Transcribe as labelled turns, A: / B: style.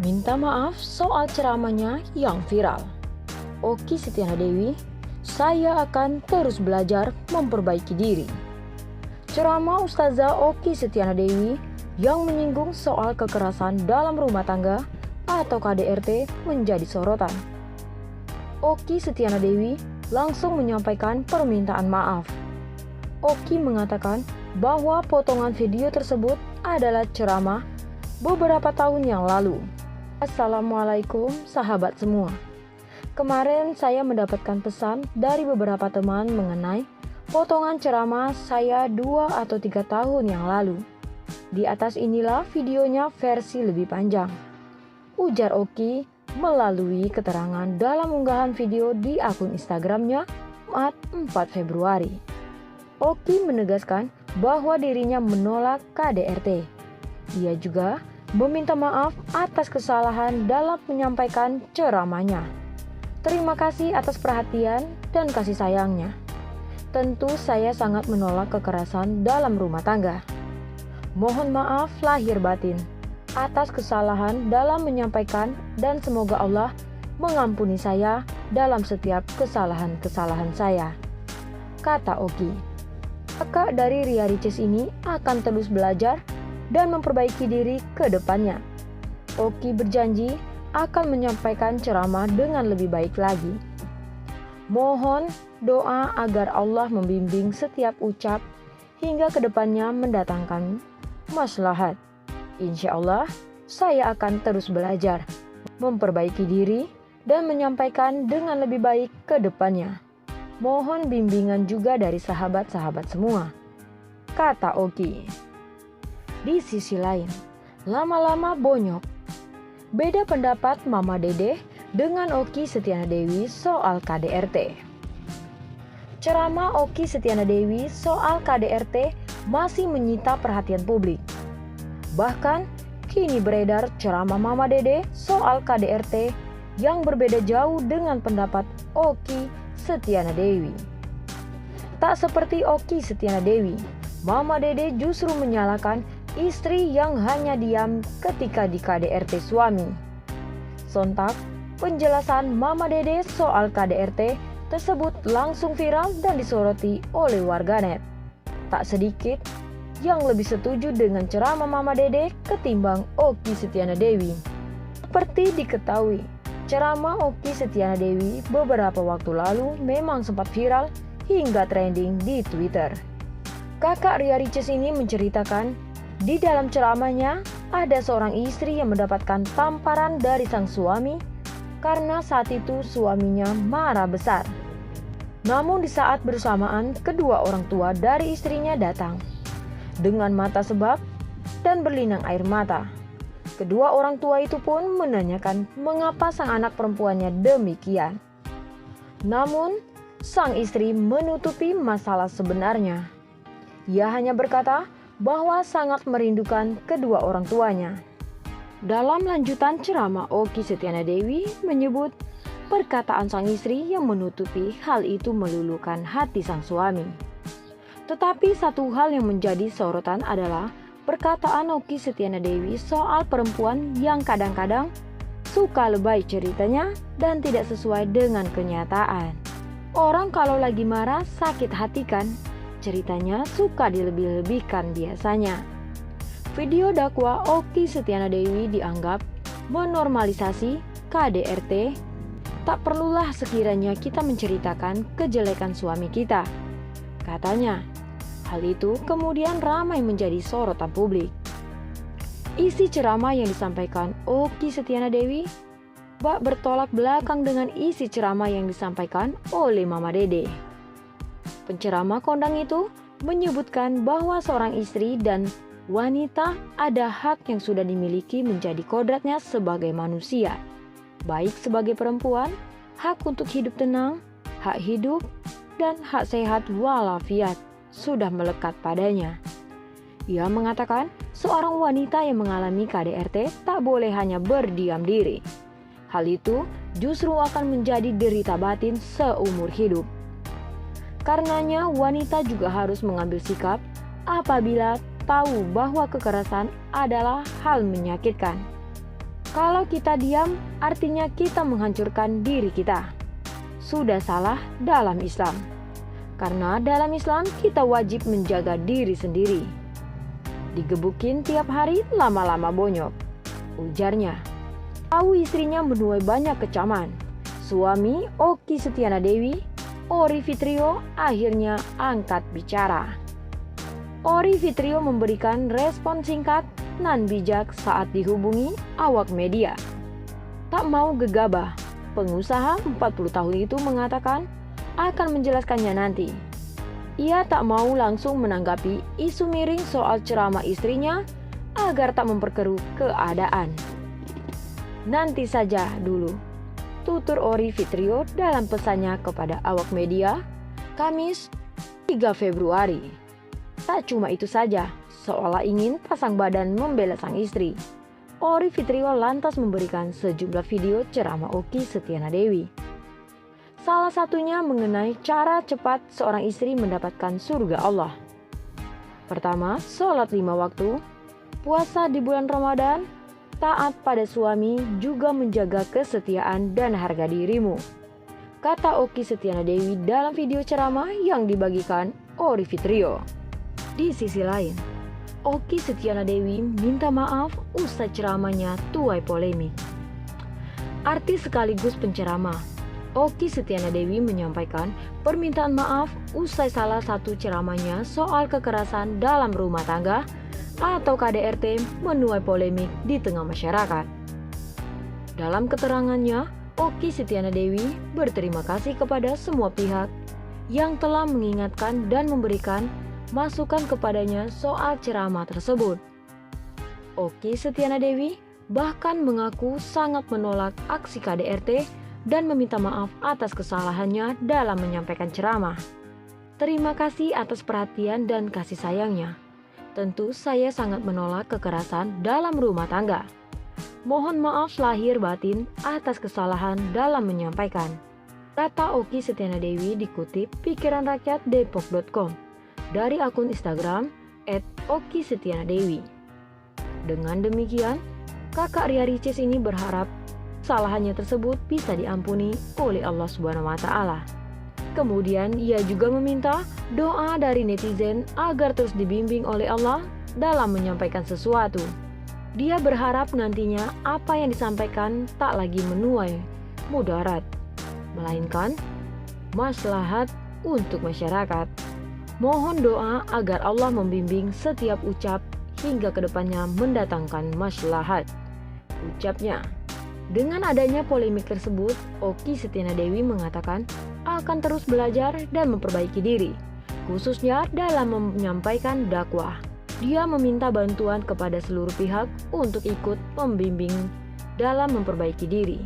A: Minta maaf soal ceramahnya yang viral. Oki Setiana Dewi, saya akan terus belajar memperbaiki diri. Ceramah Ustazah Oki Setiana Dewi yang menyinggung soal kekerasan dalam rumah tangga atau KDRT menjadi sorotan. Oki Setiana Dewi langsung menyampaikan permintaan maaf. Oki mengatakan bahwa potongan video tersebut adalah ceramah beberapa tahun yang lalu. Assalamualaikum sahabat semua. Kemarin saya mendapatkan pesan dari beberapa teman mengenai potongan ceramah saya 2 atau 3 tahun yang lalu. Di atas inilah videonya versi lebih panjang, ujar Oki melalui keterangan dalam unggahan video di akun Instagramnya Jumat 4 Februari. Oki menegaskan bahwa dirinya menolak KDRT. Dia juga meminta maaf atas kesalahan dalam menyampaikan ceramahnya. Terima kasih atas perhatian dan kasih sayangnya. Tentu saya sangat menolak kekerasan dalam rumah tangga. Mohon maaf lahir batin atas kesalahan dalam menyampaikan dan semoga Allah mengampuni saya dalam setiap kesalahan-kesalahan saya, kata Oki. Kakak dari Ria Ricis ini akan terus belajar dan memperbaiki diri ke depannya. Oki berjanji akan menyampaikan ceramah dengan lebih baik lagi. Mohon doa agar Allah membimbing setiap ucap hingga ke depannya mendatangkan maslahat. Insya Allah saya akan terus belajar, memperbaiki diri dan menyampaikan dengan lebih baik ke depannya. Mohon bimbingan juga dari sahabat-sahabat semua, kata Oki. Di sisi lain, lama-lama bonyok. Beda pendapat Mama Dede dengan Oki Setiana Dewi soal KDRT. Ceramah Oki Setiana Dewi soal KDRT masih menyita perhatian publik. Bahkan, kini beredar ceramah Mama Dede soal KDRT yang berbeda jauh dengan pendapat Oki Setiana Dewi. Tak seperti Oki Setiana Dewi, Mama Dede justru menyalahkan istri yang hanya diam ketika di KDRT suami. Sontak, penjelasan Mama Dede soal KDRT tersebut langsung viral dan disoroti oleh warganet. Tak sedikit yang lebih setuju dengan ceramah Mama Dede ketimbang Oki Setiana Dewi. Seperti diketahui, ceramah Oki Setiana Dewi beberapa waktu lalu memang sempat viral hingga trending di Twitter. Kakak Ria Ricis ini menceritakan di dalam ceramahnya ada seorang istri yang mendapatkan tamparan dari sang suami karena saat itu suaminya marah besar. Namun di saat bersamaan kedua orang tua dari istrinya datang dengan mata sebab dan berlinang air mata. Kedua orang tua itu pun menanyakan mengapa sang anak perempuannya demikian. Namun sang istri menutupi masalah sebenarnya. Ia hanya berkata bahwa sangat merindukan kedua orang tuanya. Dalam lanjutan ceramah, Oki Setiana Dewi menyebut perkataan sang istri yang menutupi hal itu meluluhkan hati sang suami. Tetapi satu hal yang menjadi sorotan adalah perkataan Oki Setiana Dewi soal perempuan yang kadang-kadang suka lebay ceritanya dan tidak sesuai dengan kenyataan. Orang kalau lagi marah sakit hati kan? Ceritanya suka dilebih-lebihkan biasanya. Video dakwah Oki Setiana Dewi dianggap menormalisasi KDRT. Tak perlulah sekiranya kita menceritakan kejelekan suami kita, katanya. Hal itu kemudian ramai menjadi sorotan publik. Isi ceramah yang disampaikan Oki Setiana Dewi bak bertolak belakang dengan isi ceramah yang disampaikan oleh Mama Dede. Penceramah kondang itu menyebutkan bahwa seorang istri dan wanita ada hak yang sudah dimiliki menjadi kodratnya sebagai manusia. Baik sebagai perempuan, hak untuk hidup tenang, hak hidup, dan hak sehat walafiat sudah melekat padanya. Ia mengatakan seorang wanita yang mengalami KDRT tak boleh hanya berdiam diri. Hal itu justru akan menjadi derita batin seumur hidup. Karenanya wanita juga harus mengambil sikap apabila tahu bahwa kekerasan adalah hal menyakitkan. Kalau kita diam, artinya kita menghancurkan diri kita. Sudah salah dalam Islam. Karena dalam Islam kita wajib menjaga diri sendiri. Digebukin tiap hari lama-lama bonyok, ujarnya. Tahu istrinya menuai banyak kecaman. Suami Okky Setiana Dewi, Ory Fitrio, akhirnya angkat bicara. Ory Fitrio memberikan respon singkat nan bijak saat dihubungi awak media. Tak mau gegabah, pengusaha 40 tahun itu mengatakan akan menjelaskannya nanti. Ia tak mau langsung menanggapi isu miring soal ceramah istrinya agar tak memperkeruh keadaan. Nanti saja dulu, tutur Ory Fitrio dalam pesannya kepada awak media, Kamis 3 Februari. Tak cuma itu saja, seolah ingin pasang badan membela sang istri. Ory Fitrio lantas memberikan sejumlah video ceramah Okky Setiana Dewi. Salah satunya mengenai cara cepat seorang istri mendapatkan surga Allah. Pertama, sholat 5 waktu, puasa di bulan Ramadan, taat pada suami, juga menjaga kesetiaan dan harga dirimu, kata Okky Setiana Dewi dalam video ceramah yang dibagikan Ory Fitrio. Di sisi lain, Okky Setiana Dewi minta maaf usai ceramahnya tuai polemik. Artis sekaligus penceramah, Okky Setiana Dewi menyampaikan permintaan maaf usai salah satu ceramahnya soal kekerasan dalam rumah tangga atau KDRT menuai polemik di tengah masyarakat. Dalam keterangannya, Okky Setiana Dewi berterima kasih kepada semua pihak yang telah mengingatkan dan memberikan masukan kepadanya soal ceramah tersebut. Okky Setiana Dewi bahkan mengaku sangat menolak aksi KDRT dan meminta maaf atas kesalahannya dalam menyampaikan ceramah. Terima kasih atas perhatian dan kasih sayangnya. Tentu saya sangat menolak kekerasan dalam rumah tangga. Mohon maaf lahir batin atas kesalahan dalam menyampaikan, kata Okky Setiana Dewi dikutip pikiranrakyatdepok.com dari akun Instagram @OkkySetianaDewi. Dengan demikian, kakak Ria Ricis ini berharap kesalahannya tersebut bisa diampuni oleh Allah SWT. Kemudian ia juga meminta doa dari netizen agar terus dibimbing oleh Allah dalam menyampaikan sesuatu. Dia berharap nantinya apa yang disampaikan tak lagi menuai mudarat, melainkan maslahat untuk masyarakat. Mohon doa agar Allah membimbing setiap ucap hingga kedepannya mendatangkan maslahat, ucapnya. Dengan adanya polemik tersebut, Okky Setiana Dewi mengatakan akan terus belajar dan memperbaiki diri, khususnya dalam menyampaikan dakwah. Dia meminta bantuan kepada seluruh pihak untuk ikut membimbing dalam memperbaiki diri.